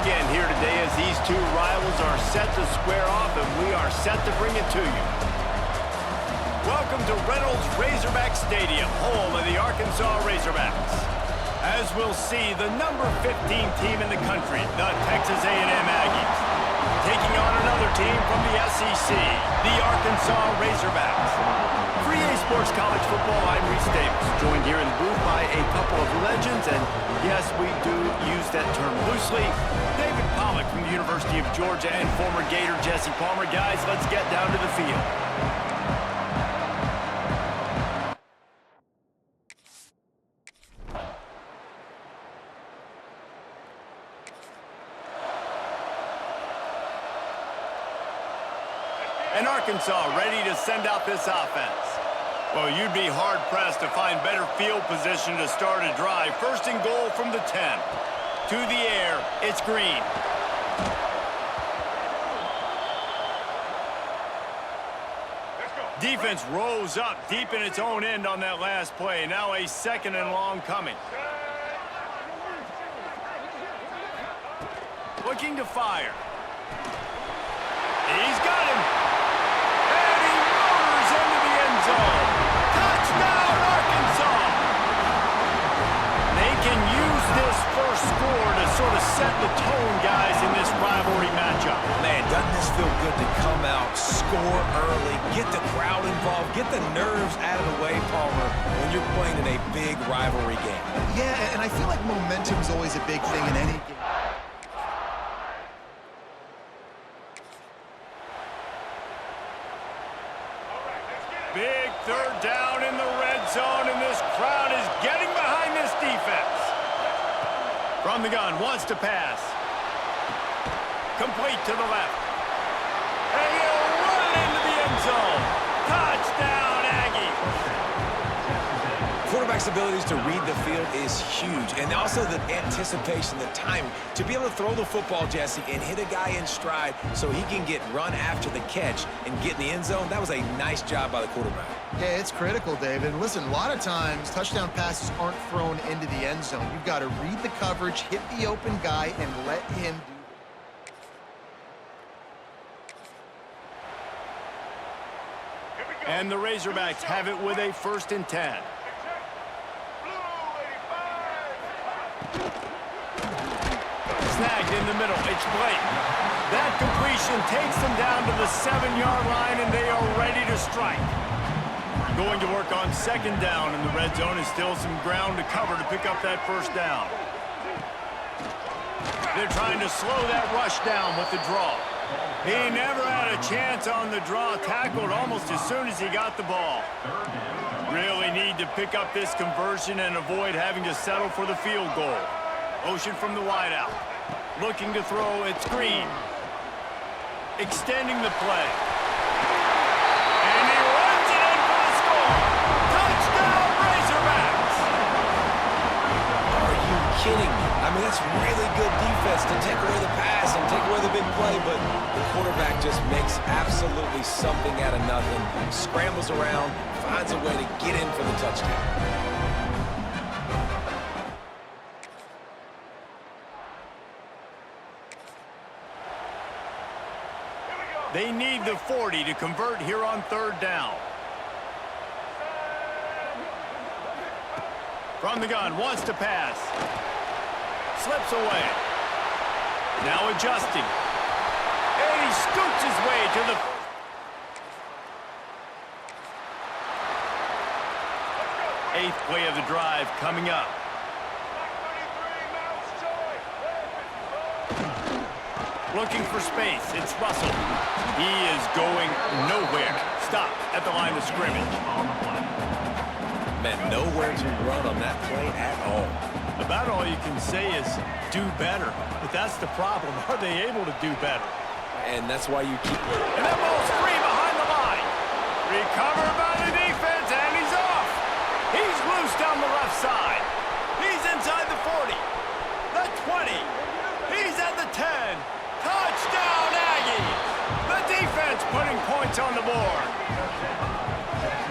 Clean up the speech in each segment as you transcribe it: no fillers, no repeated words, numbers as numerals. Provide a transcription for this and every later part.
weekend here today as these two rivals are set to square off, and we are set to bring it to you. Welcome to Reynolds Razorback Stadium, home of the Arkansas Razorbacks. As we'll see, the number 15 team in the country, the Texas A&M Aggies, taking on another team from the SEC, the Arkansas Razorbacks. For EA Sports College Football, I'm Reese Davis, joined here in the booth by a couple of legends, and yes, we do use that term loosely. David Pollock from the University of Georgia and former Gator Jesse Palmer. Guys, let's get down to the field. And Arkansas ready to send out this offense. Well, you'd be hard-pressed to find better field position to start a drive. First and goal from the 10. To the air, it's Green. Defense rose up deep in its own end on that last play. Now a second and long coming. Looking to fire. He's got him. And he motors into the end zone. Touchdown, Arkansas! They can use this first score to sort of set the tone, guys, in this rivalry matchup. Man, doesn't this feel good to come out, score early, get the crowd involved, get the nerves out of the way, Palmer, when you're playing in a big rivalry game? Yeah, and I feel like momentum's always a big thing in any game. Big third down in the red zone, and this crowd is getting behind this defense. From the gun, wants to pass. Complete to the left. And he'll run into the end zone. Touchdown, Aggies. Quarterback's abilities to read the field is huge, and also the anticipation, the timing. To be able to throw the football, Jesse, and hit a guy in stride so he can get run after the catch and get in the end zone, that was a nice job by the quarterback. Yeah, it's critical, David. And listen, a lot of times, touchdown passes aren't thrown into the end zone. You've got to read the coverage, hit the open guy, and let him do. And the Razorbacks have it with a 1st and 10. Snagged in the middle. It's Blake. That completion takes them down to the 7-yard line, and they are ready to strike. Going to work on 2nd down in the red zone, and still some ground to cover to pick up that 1st down. They're trying to slow that rush down with the draw. He never had a chance on the draw, tackled almost as soon as he got the ball. Really need to pick up this conversion and avoid having to settle for the field goal. Motion from the wideout. Looking to throw, it's Green. Extending the play. And he runs it in for the score. Touchdown, Razorbacks! Are you kidding me? I mean, that's really good defense to take away the pass and take away the big play, but the quarterback just makes absolutely something out of nothing, scrambles around, finds a way to get in for the touchdown. They need the 40 to convert here on 3rd down. From the gun, wants to pass. Slips away. Now adjusting. And he scoots his way to the... Eighth play of the drive coming up. Looking for space. It's Russell. He is going nowhere. Stop at the line of scrimmage. Man, nowhere to run on that play at all. About all you can say is do better. But that's the problem. Are they able to do better? And that's why you keep... And that ball's free behind the line. Recovered by the defense, and he's off. He's loose down the left side. He's inside the 40. The 20. He's at the 10. Touchdown, Aggies! The defense putting points on the board.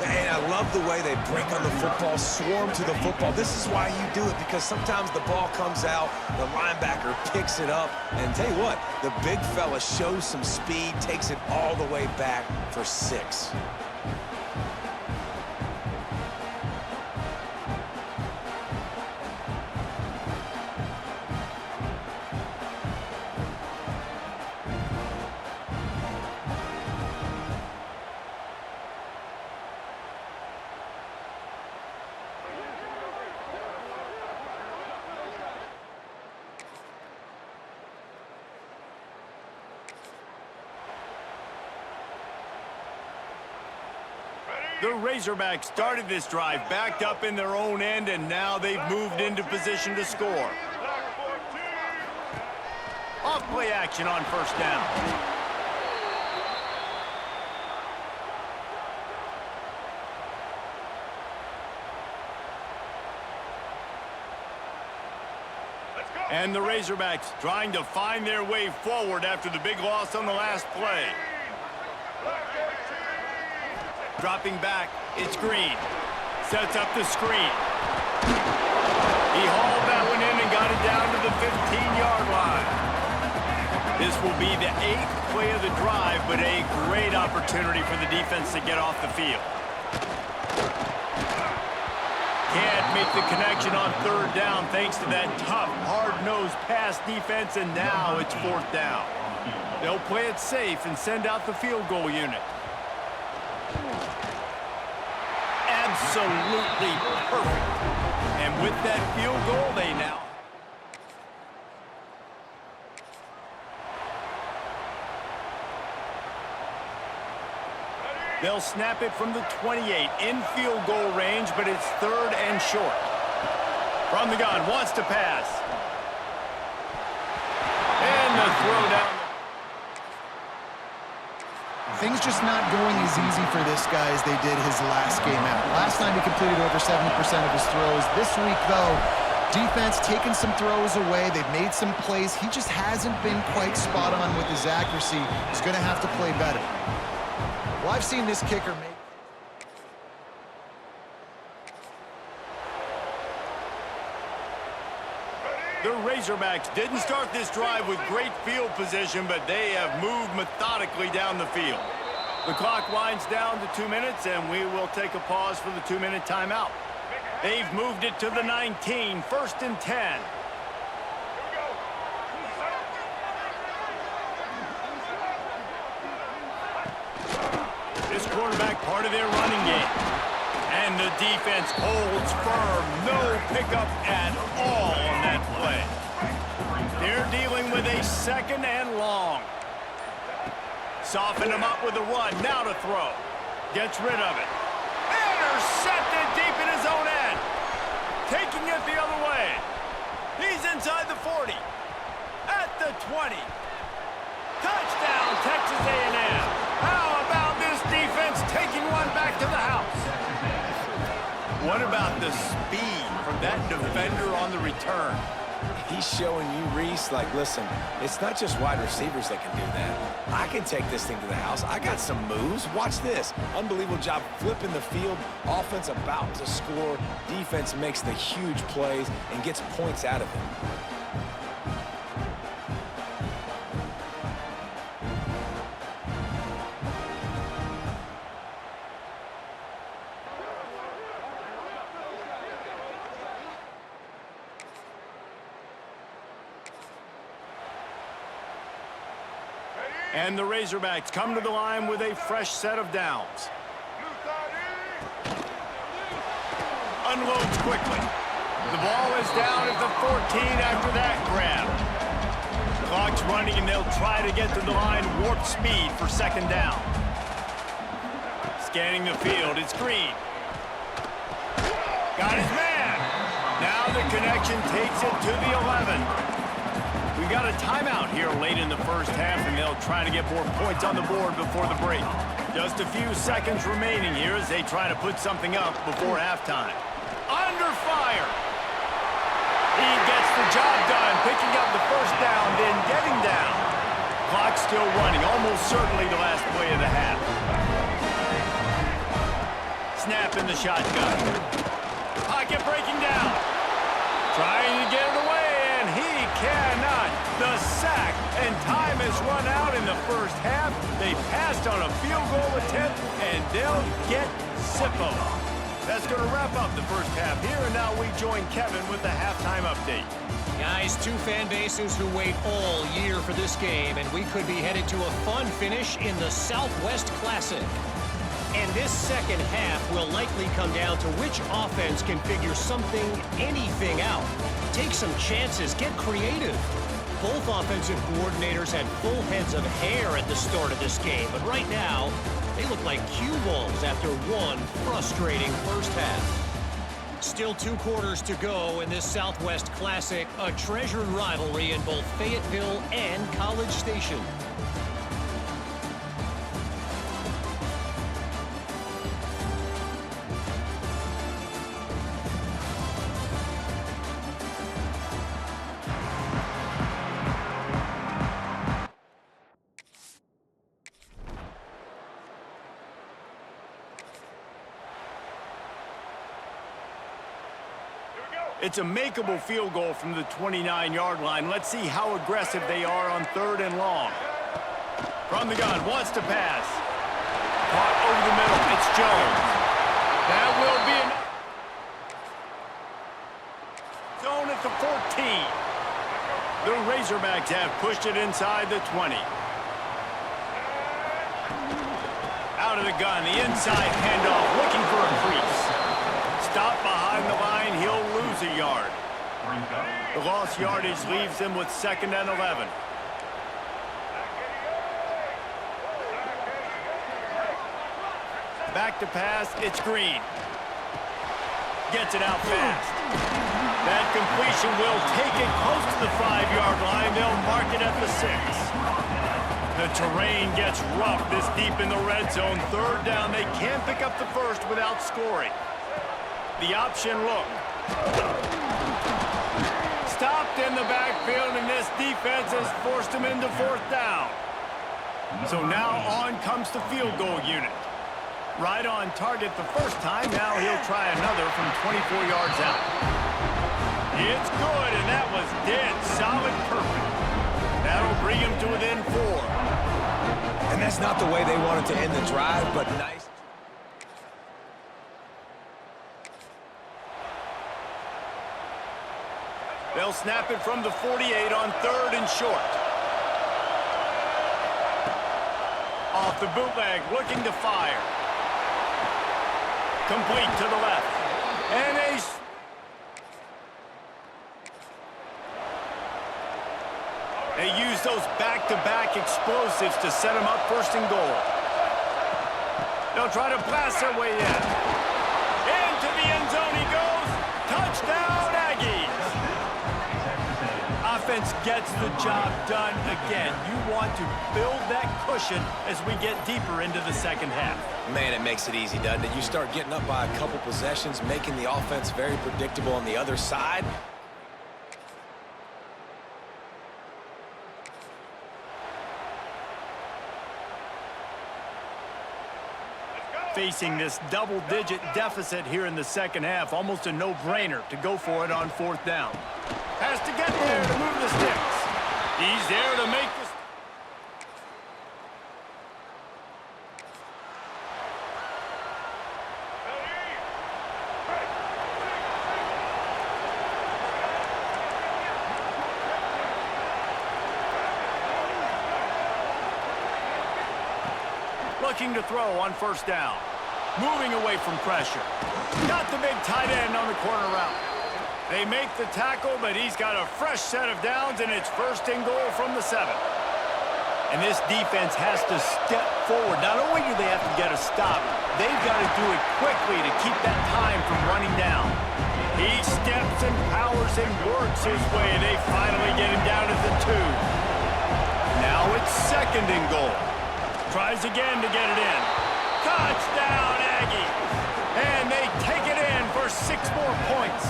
And I love the way they break on the football, swarm to the football. This is why you do it, because sometimes the ball comes out, the linebacker picks it up, and tell you what, the big fella shows some speed, takes it all the way back for 6. The Razorbacks started this drive backed up in their own end, and now they've moved into position to score. Off play action on first down. And the Razorbacks trying to find their way forward after the big loss on the last play. Dropping back, it's Green. Sets up the screen. He hauled that one in and got it down to the 15-yard line. This will be the 8th play of the drive, but a great opportunity for the defense to get off the field. Can't make the connection on third down thanks to that tough, hard-nosed pass defense, and now it's 4th down. They'll play it safe and send out the field goal unit. Absolutely perfect. And with that field goal, they now... They'll snap it from the 28 in field goal range, but it's 3rd and short. From the gun, wants to pass. And the throw down. Things just not going as easy for this guy as they did his last game out. Last time he completed over 70% of his throws. This week, though, defense taking some throws away. They've made some plays. He just hasn't been quite spot on with his accuracy. He's going to have to play better. Well, I've seen this kicker make... The Razorbacks didn't start this drive with great field position, but they have moved methodically down the field. The clock winds down to 2 minutes, and we will take a pause for the 2-minute timeout. They've moved it to the 19, 1st and 10. This quarterback part of their running game. And the defense holds firm. No pickup at all on that play. They're dealing with a 2nd and long. Soften him up with a run. Now to throw. Gets rid of it. Intercepted deep in his own end. Taking it the other way. He's inside the 40. At the 20. Touchdown, Texas A&M. How about this defense taking one back to the house? What about the speed from that defender on the return? He's showing you, Reese, like, listen, it's not just wide receivers that can do that. I can take this thing to the house. I got some moves. Watch this. Unbelievable job flipping the field. Offense about to score. Defense makes the huge plays and gets points out of it. And the Razorbacks come to the line with a fresh set of downs. Unloads quickly. The ball is down at the 14 after that grab. Clock's running, and they'll try to get to the line warp speed for 2nd down. Scanning the field, it's Green. Got his man. Now the connection takes it to the 11. We got a timeout here late in the first half, and they'll try to get more points on the board before the break. Just a few seconds remaining here as they try to put something up before halftime. Under fire. He gets the job done, picking up the 1st down, then getting down. Clock still running, almost certainly the last play of the half. Snap snap in the shotgun. Pocket breaking down. Trying to get it away, and he cannot. The sack, and time has run out in the first half. They passed on a field goal attempt, and they'll get Zippo. That's going to wrap up the first half here, and now we join Kevin with the halftime update. Guys, two fan bases who wait all year for this game, and we could be headed to a fun finish in the Southwest Classic. And this second half will likely come down to which offense can figure something, anything out. Take some chances, get creative. Both offensive coordinators had full heads of hair at the start of this game, but right now, they look like cue balls after one frustrating first half. Still 2 quarters to go in this Southwest Classic, a treasured rivalry in both Fayetteville and College Station. It's a makeable field goal from the 29-yard line. Let's see how aggressive they are on 3rd and long. From the gun, wants to pass. Caught over the middle. It's Jones. That will be enough. Zone at the 14. The Razorbacks have pushed it inside the 20. Out of the gun, the inside handoff, looking for a crease. Stop behind the line, he'll lose a yard. The lost yardage leaves him with 2nd and 11. Back to pass, it's Green. Gets it out fast. That completion will take it close to the 5-yard line. They'll mark it at the 6. The terrain gets rough this deep in the red zone. 3rd down, they can't pick up the first without scoring. The option look. Stopped in the backfield, and this defense has forced him into 4th down. So now on comes the field goal unit. Right on target the first time. Now he'll try another from 24 yards out. It's good, and that was dead solid perfect. That'll bring him to within 4. And that's not the way they wanted to end the drive, but nice. They'll snap it from the 48 on 3rd and short. Off the bootleg, looking to fire. Complete to the left. And they use those back-to-back explosives to set them up 1st and goal. They'll try to blast their way in. Into the end zone he goes. Touchdown, Aggies. Offense gets the job done again. You want to build that cushion as we get deeper into the second half. Man, it makes it easy, doesn't it? You start getting up by a couple possessions, making the offense very predictable on the other side. Facing this double-digit deficit here in the second half, almost a no-brainer to go for it on 4th down. Has to get there to move the sticks. He's there to make the... Looking to throw on 1st down. Moving away from pressure. Got the big tight end on the corner route. They make the tackle, but he's got a fresh set of downs, and it's 1st and goal from the 7. And this defense has to step forward. Not only do they have to get a stop, they've got to do it quickly to keep that time from running down. He steps and powers and works his way, and they finally get him down at the 2. Now it's 2nd and goal. Tries again to get it in. Touchdown, Aggies! And they take it in for 6 more points.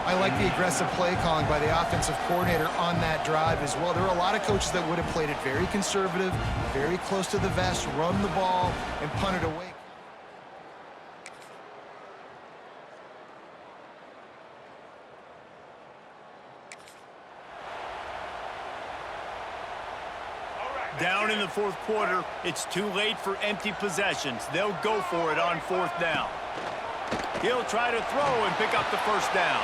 I like the aggressive play calling by the offensive coordinator on that drive as well. There are a lot of coaches that would have played it very conservative, very close to the vest, run the ball, and punt it away. the fourth quarter. It's too late for empty possessions. They'll go for it on fourth down. He'll try to throw and pick up the first down.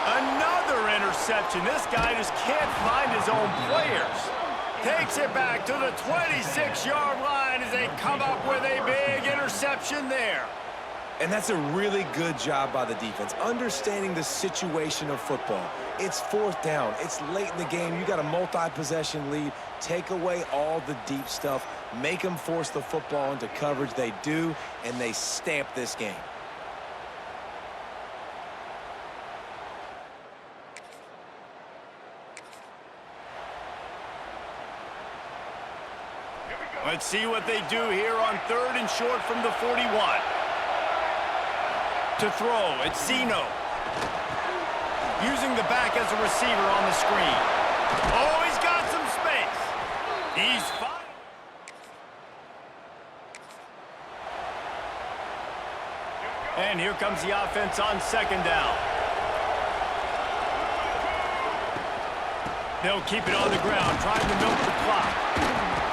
Another interception. This guy just can't find his own players. Takes it back to the 26-yard line as they come up with a big interception there. And that's a really good job by the defense, understanding the situation of football. It's fourth down. It's late in the game. You got a multi-possession lead. Take away all the deep stuff. Make them force the football into coverage. They do, and they stamp this game. Let's see what they do here on third and short from the 41. To throw, it's Zeno. Using the back as a receiver on the screen. Oh, he's got some space. He's fine. And here comes the offense on second down. They'll keep it on the ground, trying to milk the clock.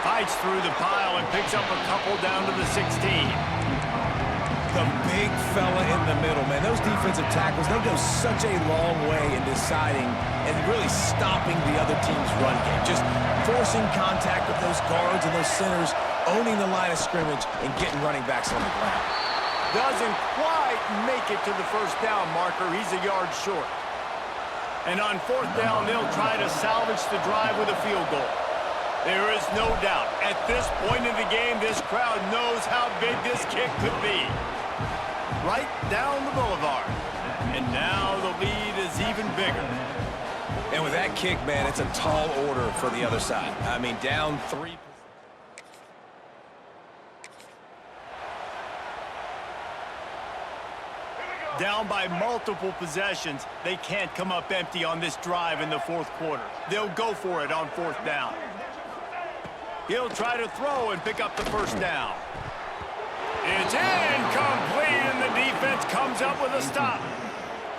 Fights through the pile and picks up a couple down to the 16. The big fella in the middle, man. Those defensive tackles, they go such a long way in deciding and really stopping the other team's run game. Just forcing contact with those guards and those centers, owning the line of scrimmage, and getting running backs on the ground. Doesn't quite make it to the first down marker. He's a yard short. And on fourth down, they'll try to salvage the drive with a field goal. There is no doubt, at this point in the game, this crowd knows how big this kick could be. Right down the boulevard. And now the lead is even bigger. And with that kick, man, it's a tall order for the other side. I mean, down 3. Down by multiple possessions, they can't come up empty on this drive in the fourth quarter. They'll go for it on fourth down. He'll try to throw and pick up the first down. It's incomplete, and the defense comes up with a stop.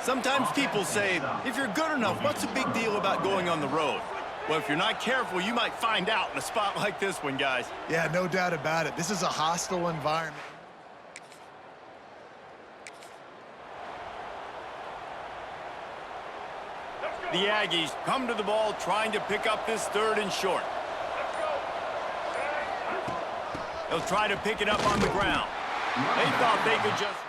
Sometimes people say, if you're good enough, what's the big deal about going on the road? Well, if you're not careful, you might find out in a spot like this one, guys. Yeah, no doubt about it. This is a hostile environment. The Aggies come to the ball trying to pick up this third and short. They'll try to pick it up on the ground. They thought they could just...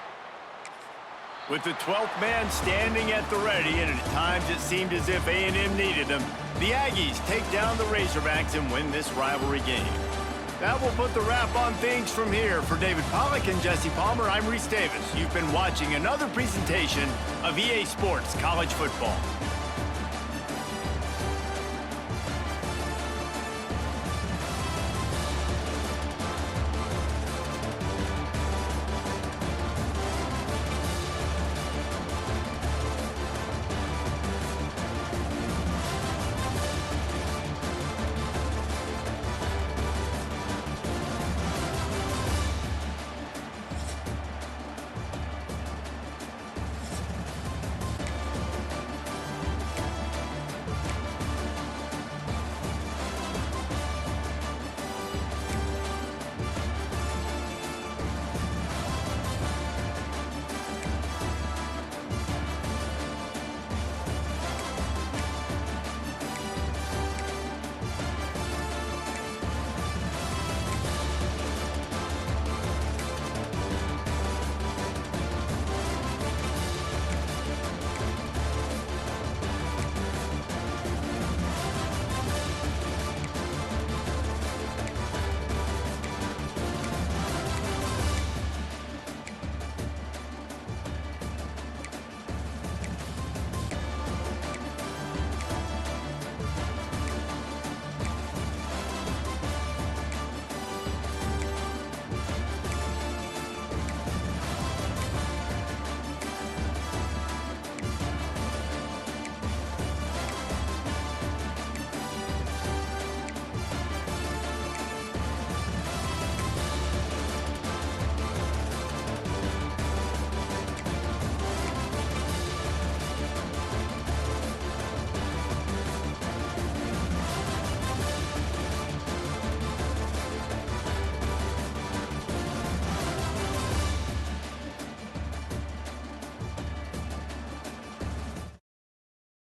With the 12th man standing at the ready, and at times it seemed as if A&M needed them, the Aggies take down the Razorbacks and win this rivalry game. That will put the wrap on things from here. For David Pollack and Jesse Palmer, I'm Reese Davis. You've been watching another presentation of EA Sports College Football.